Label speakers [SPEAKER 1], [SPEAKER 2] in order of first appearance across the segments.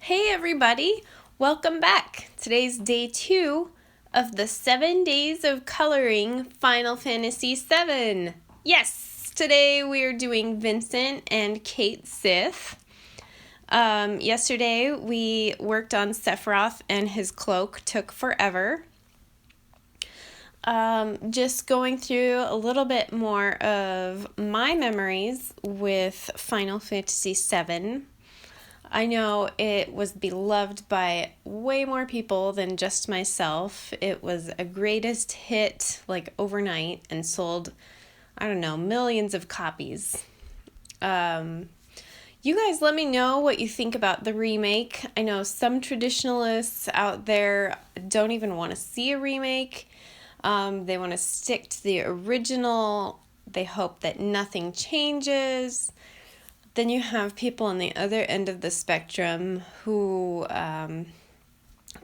[SPEAKER 1] Hey everybody, welcome back. Today's day 2 of the 7 days of coloring Final Fantasy VII. Yes, today we are doing Vincent and Cait Sith. Yesterday we worked on Sephiroth and his cloak took forever. Just going through a little bit more of my memories with Final Fantasy VII. I know it was beloved by way more people than just myself. It was a greatest hit like overnight and sold, millions of copies. You guys let me know what you think about the remake. I know some traditionalists out there don't even want to see a remake. They want to stick to the original. They hope that nothing changes. Then you have people on the other end of the spectrum who they're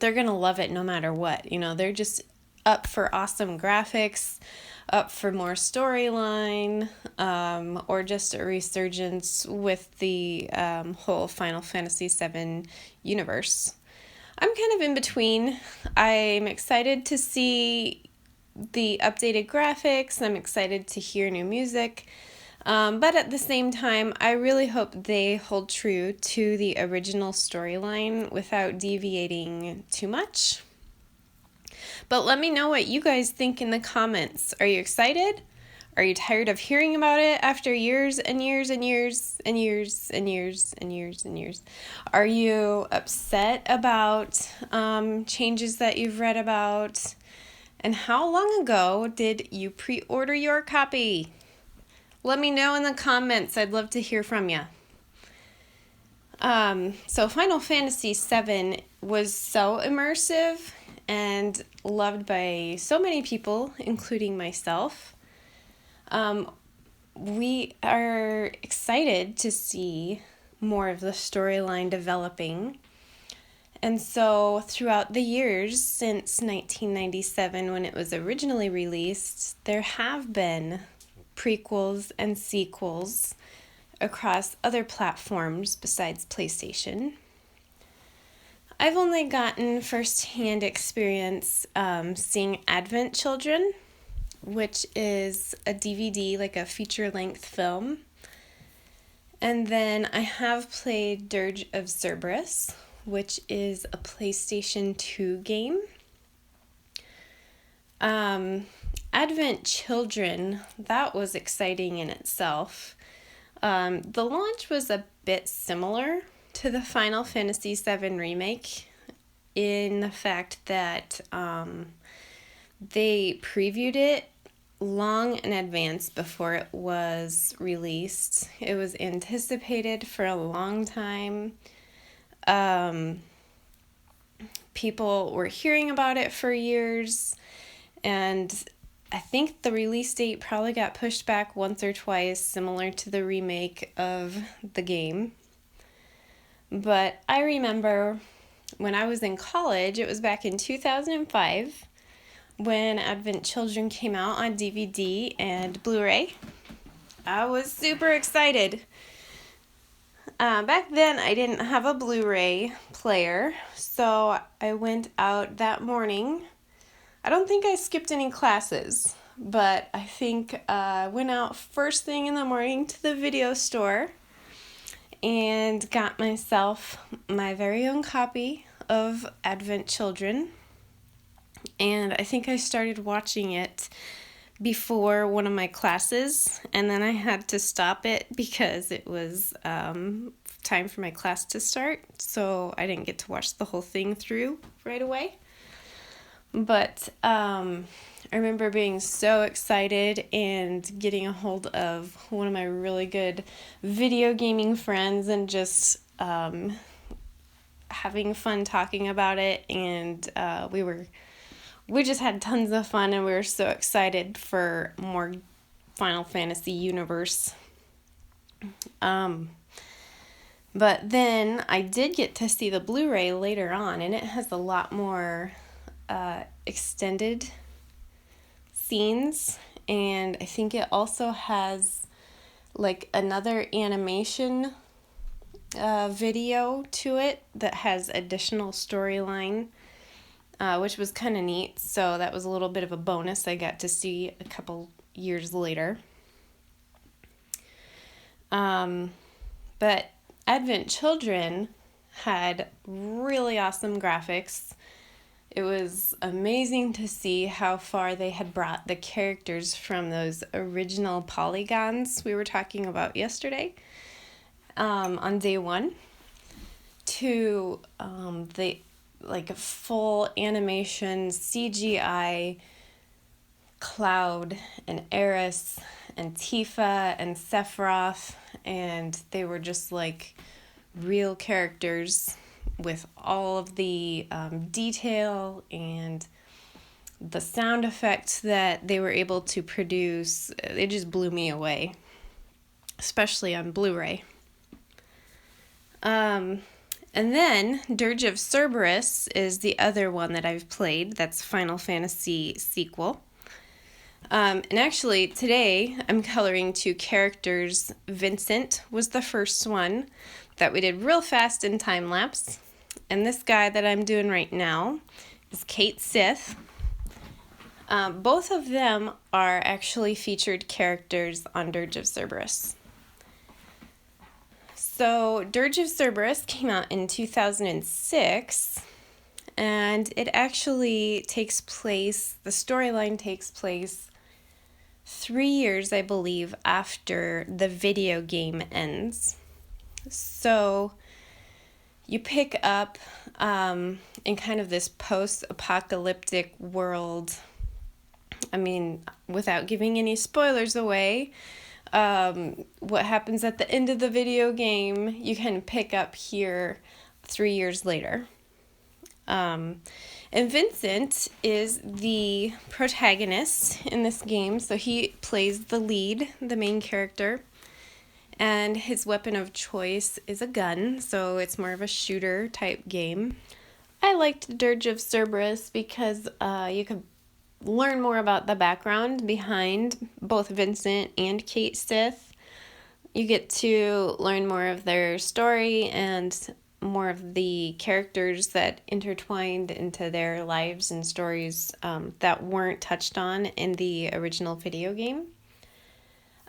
[SPEAKER 1] going to love it no matter what. You know, they're just up for awesome graphics, up for more storyline, or just a resurgence with the whole Final Fantasy VII universe. I'm kind of in between. I'm excited to see the updated graphics. I'm excited to hear new music. But at the same time, I really hope they hold true to the original storyline without deviating too much. But let me know what you guys think in the comments. Are you excited? Are you tired of hearing about it after years and years and years and years and years and years and years? Are you upset about changes that you've read about? And how long ago did you pre-order your copy? Let me know in the comments. I'd love to hear from you. So Final Fantasy VII was so immersive and loved by so many people, including myself. We are excited to see more of the storyline developing. And so throughout the years since 1997, when it was originally released, there have been prequels and sequels across other platforms besides PlayStation. I've only gotten first-hand experience seeing Advent Children, which is a DVD, like a feature-length film. And then I have played Dirge of Cerberus, which is a PlayStation 2 game. Advent Children, that was exciting in itself. The launch was a bit similar to the Final Fantasy VII Remake in the fact that they previewed it long in advance before it was released. It was anticipated for a long time. People were hearing about it for years, and I think the release date probably got pushed back once or twice, similar to the remake of the game. But I remember when I was in college, it was back in 2005, when Advent Children came out on DVD and Blu-ray. I was super excited. Back then, I didn't have a Blu-ray player, so I went out that morning. I don't think I skipped any classes, but I think I went out first thing in the morning to the video store and got myself my very own copy of Advent Children. And I think I started watching it before one of my classes, and then I had to stop it because it was time for my class to start, so I didn't get to watch the whole thing through right away. But I remember being so excited and getting a hold of one of my really good video gaming friends and just having fun talking about it, and we just had tons of fun, and we were so excited for more Final Fantasy universe. But then I did get to see the Blu-ray later on, and it has a lot more extended scenes, and I think it also has like another animation video to it that has additional storyline, which was kind of neat. So that was a little bit of a bonus I got to see a couple years later. But Advent Children had really awesome graphics. It was amazing to see how far they had brought the characters from those original polygons we were talking about yesterday, on day one, to the like a full animation CGI Cloud and Eris and Tifa and Sephiroth, and they were just like real characters with all of the detail and the sound effects that they were able to produce. They just blew me away, especially on Blu-ray. And then Dirge of Cerberus is the other one that I've played. That's Final Fantasy sequel. And actually, today I'm coloring two characters. Vincent was the first one that we did real fast in time lapse. And this guy that I'm doing right now is Cait Sith. Both of them are actually featured characters on Dirge of Cerberus. So Dirge of Cerberus came out in 2006, and it actually takes place, the storyline takes place 3 years, I believe, after the video game ends. So you pick up in kind of this post-apocalyptic world. I mean, without giving any spoilers away, what happens at the end of the video game, you can pick up here 3 years later. And Vincent is the protagonist in this game, so he plays the lead, the main character, and his weapon of choice is a gun, so it's more of a shooter type game. I liked Dirge of Cerberus because you could learn more about the background behind both Vincent and Cait Sith. You get to learn more of their story and more of the characters that intertwined into their lives and stories that weren't touched on in the original video game.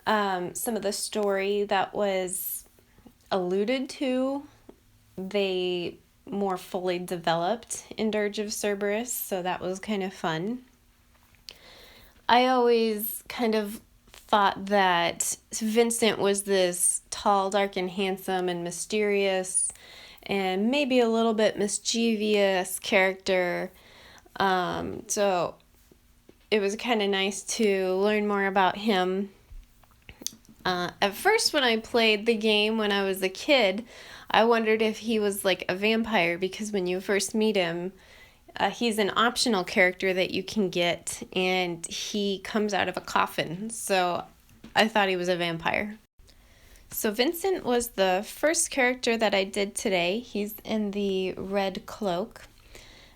[SPEAKER 1] Some of the story that was alluded to, they more fully developed in Dirge of Cerberus, so that was kind of fun. I always kind of thought that Vincent was this tall, dark, and handsome and mysterious and maybe a little bit mischievous character. So it was kind of nice to learn more about him. At first, when I played the game when I was a kid, I wondered if he was like a vampire, because when you first meet him, he's an optional character that you can get, and he comes out of a coffin, so I thought he was a vampire. So Vincent was the first character that I did today. He's in the red cloak.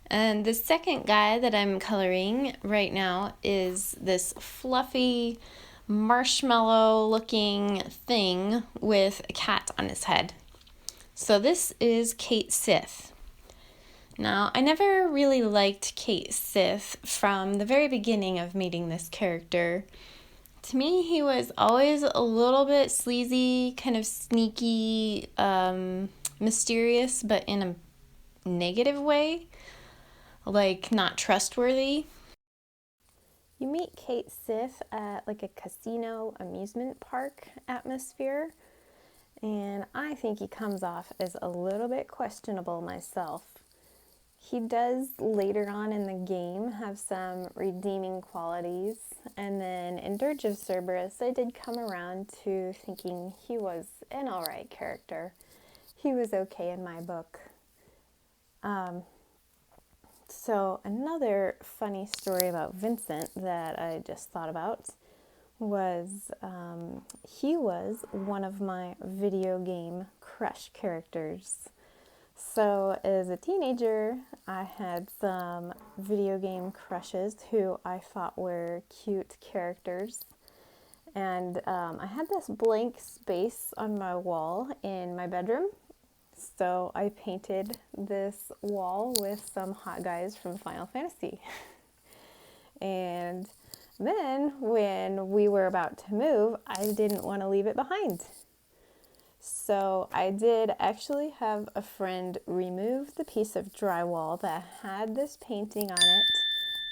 [SPEAKER 1] And the second guy that I'm coloring right now is this fluffy marshmallow looking thing with a cat on his head. So this is Cait Sith. Now, I never really liked Cait Sith from the very beginning of meeting this character. To me, he was always a little bit sleazy, kind of sneaky, mysterious, but in a negative way, like not trustworthy. You meet Cait Sith at like a casino amusement park atmosphere, and I think he comes off as a little bit questionable myself. He does later on in the game have some redeeming qualities, and then in Dirge of Cerberus I did come around to thinking he was an alright character. He was okay in my book. So another funny story about Vincent that I just thought about was he was one of my video game crush characters. So as a teenager, I had some video game crushes who I thought were cute characters. And I had this blank space on my wall in my bedroom So I painted this wall with some hot guys from Final Fantasy. And then when we were about to move, I didn't want to leave it behind. So I did actually have a friend remove the piece of drywall that had this painting on it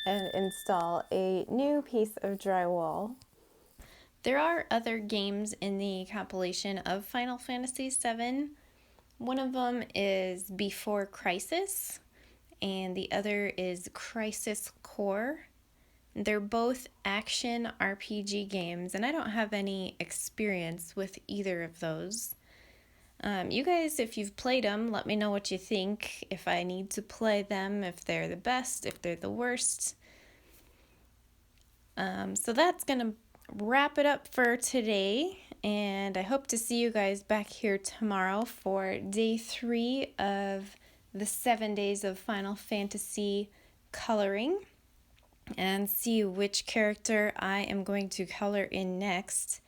[SPEAKER 1] and install a new piece of drywall. There are other games in the compilation of Final Fantasy VII. One of them is Before Crises, and the other is Crises Core. They're both action RPG games, and I don't have any experience with either of those. You guys, if you've played them, let me know what you think, if I need to play them, if they're the best, if they're the worst. So that's going to wrap it up for today, and I hope to see you guys back here tomorrow for day 3 of the 7 days of Final Fantasy coloring, and see which character I am going to color in next.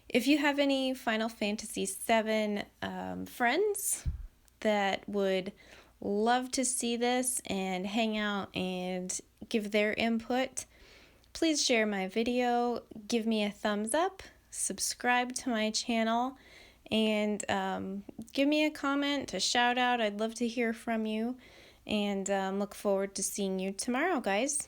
[SPEAKER 1] If you have any Final Fantasy VII friends that would love to see this and hang out and give their input, please share my video, give me a thumbs up, subscribe to my channel, and give me a comment, a shout out. I'd love to hear from you, and look forward to seeing you tomorrow, guys.